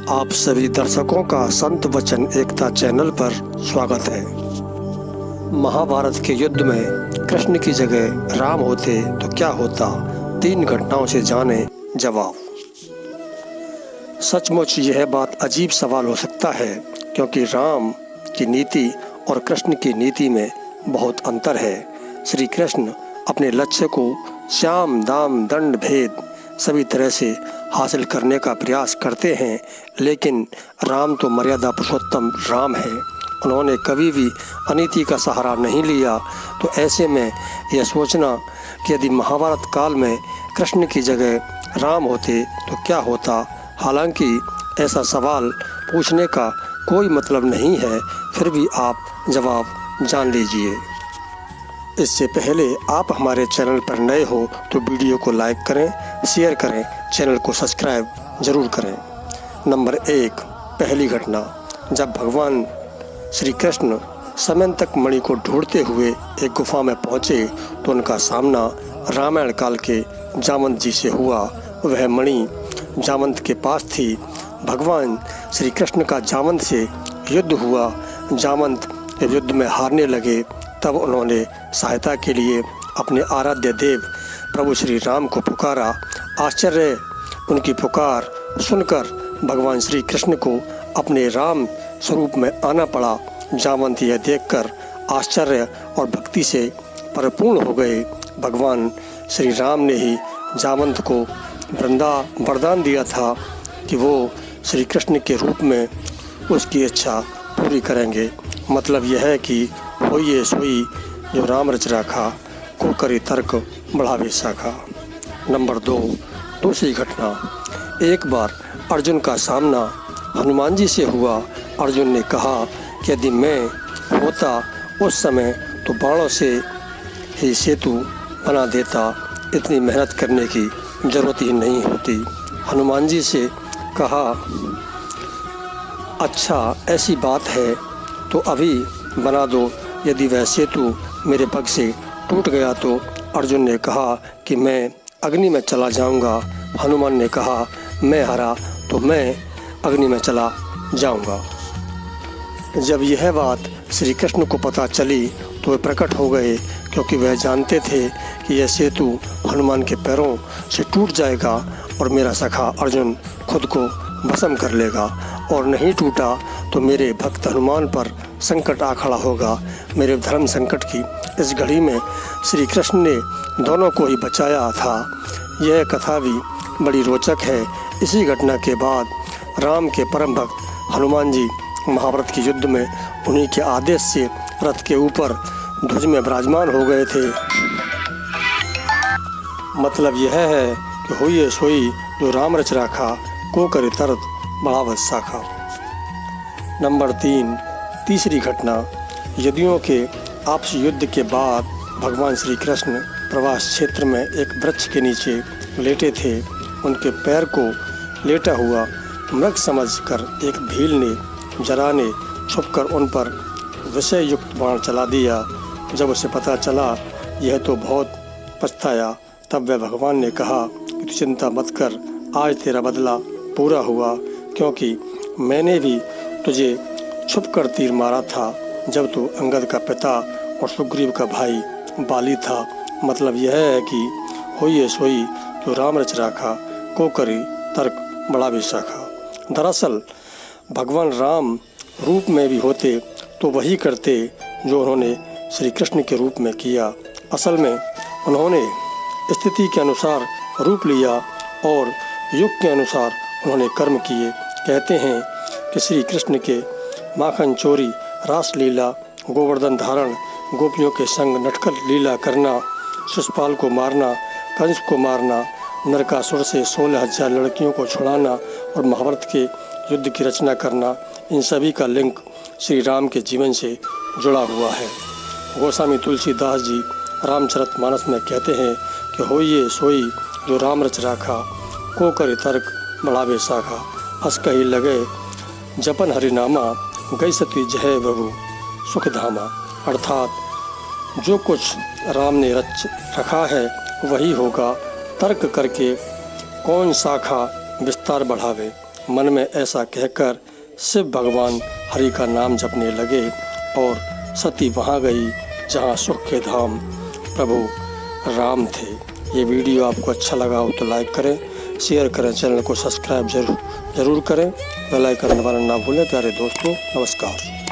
आप सभी दर्शकों का संत वचन एकता चैनल पर स्वागत है। महाभारत के युद्ध में कृष्ण की जगह राम होते तो क्या होता? 3 घटनाओं से जाने जवाब। सचमुच यह बात अजीब सवाल हो सकता है, क्योंकि राम की नीति और कृष्ण की नीति में बहुत अंतर है। श्री कृष्ण अपने लक्ष्य को श्याम दाम दंड भेद सभी तरह से हासिल करने का प्रयास करते हैं, लेकिन राम तो मर्यादा पुरुषोत्तम राम है। उन्होंने कभी भी अनीति का सहारा नहीं लिया। तो ऐसे में यह सोचना कि यदि महाभारत काल में कृष्ण की जगह राम होते तो क्या होता, हालांकि ऐसा सवाल पूछने का कोई मतलब नहीं है, फिर भी आप जवाब जान लीजिए। इससे पहले आप हमारे चैनल पर नए हो तो वीडियो को लाइक करें, शेयर करें, चैनल को सब्सक्राइब जरूर करें। नंबर 1, पहली घटना। जब भगवान श्री कृष्ण समयंतक मणि को ढूंढते हुए एक गुफा में पहुँचे तो उनका सामना रामायण काल के जामवंत जी से हुआ। वह मणि जामवंत के पास थी। भगवान श्री कृष्ण का जामवंत से युद्ध हुआ। जामवंत जब युद्ध में हारने लगे तब उन्होंने सहायता के लिए अपने आराध्य देव प्रभु श्री राम को पुकारा। आश्चर्य, उनकी पुकार सुनकर भगवान श्री कृष्ण को अपने राम स्वरूप में आना पड़ा। जामवंत यह देखकर आश्चर्य और भक्ति से परिपूर्ण हो गए। भगवान श्री राम ने ही जामवंत को वरदान दिया था कि वो श्री कृष्ण के रूप में उसकी इच्छा पूरी करेंगे। मतलब यह है कि होइए सोई जो राम रच राखा, को करी तर्क बढ़ावे शाखा। नंबर 2, दूसरी घटना। एक बार अर्जुन का सामना हनुमान जी से हुआ। अर्जुन ने कहा कि यदि मैं होता उस समय तो बाणों से ही सेतु बना देता, इतनी मेहनत करने की जरूरत ही नहीं होती। हनुमान जी से कहा, अच्छा ऐसी बात है तो अभी बना दो, यदि वह सेतु मेरे पग से टूट गया तो? अर्जुन ने कहा कि मैं अग्नि में चला जाऊंगा। हनुमान ने कहा, मैं हारा तो मैं अग्नि में चला जाऊंगा। जब यह बात श्री कृष्ण को पता चली तो वे प्रकट हो गए, क्योंकि वह जानते थे कि यह सेतु हनुमान के पैरों से टूट जाएगा और मेरा सखा अर्जुन खुद को भस्म कर लेगा, और नहीं टूटा तो मेरे भक्त हनुमान पर संकट आ खड़ा होगा। मेरे धर्म संकट की इस घड़ी में श्री कृष्ण ने दोनों को ही बचाया था। यह कथा भी बड़ी रोचक है। इसी घटना के बाद राम के परम भक्त हनुमान जी महाभारत के युद्ध में उन्हीं के आदेश से रथ के ऊपर ध्वज में विराजमान हो गए थे। मतलब यह है कि होइए सोई जो राम रच राखा, को करे तर्क बढ़ावे शाखा। नंबर 3, तीसरी घटना। यदियों के आपसी युद्ध के बाद भगवान श्री कृष्ण प्रवास क्षेत्र में एक वृक्ष के नीचे लेटे थे। उनके पैर को लेटा हुआ मृग समझकर एक भील ने जरा ने छुपकर उन पर विषय युक्त बाण चला दिया। जब उसे पता चला यह तो बहुत पछताया। तब वह भगवान ने कहा कि तू चिंता मत कर, आज तेरा बदला पूरा हुआ, क्योंकि मैंने भी तुझे छुपकर तीर मारा था जब तू अंगद का पिता और सुग्रीव का भाई बाली था। मतलब यह है कि होइए सोई जो राम रच राखा, को करी तर्क बढ़ावे शाखा। दरअसल भगवान राम रूप में भी होते तो वही करते जो उन्होंने श्री कृष्ण के रूप में किया। असल में उन्होंने स्थिति के अनुसार रूप लिया और युग के अनुसार उन्होंने कर्म किए। कहते हैं कि श्री कृष्ण के माखन चोरी, रास लीला, गोवर्धन धारण, गोपियों के संग नटखट लीला करना, शिशुपाल को मारना, कंस को मारना, नरकासुर से 16,000 लड़कियों को छुड़ाना और महाभारत के युद्ध की रचना करना, इन सभी का लिंक श्री राम के जीवन से जुड़ा हुआ है। गोस्वामी तुलसीदास जी रामचरितमानस में कहते हैं कि होइए सोई जो राम रच राखा, को करे तर्क बढ़ावे शाखा। हंस कही लगे जपन हरिनामा, गई सती जय बहू सुख धामा। अर्थात जो कुछ राम ने रच रखा है वही होगा, तर्क करके कौन शाखा विस्तार बढ़ावे। मन में ऐसा कहकर शिव भगवान हरि का नाम जपने लगे और सती वहाँ गई जहाँ सुख के धाम प्रभु राम थे। ये वीडियो आपको अच्छा लगा हो तो लाइक करें, शेयर करें, चैनल को सब्सक्राइब जरूर करें, बेल आइकन दबाना ना भूलें। प्यारे दोस्तों, नमस्कार।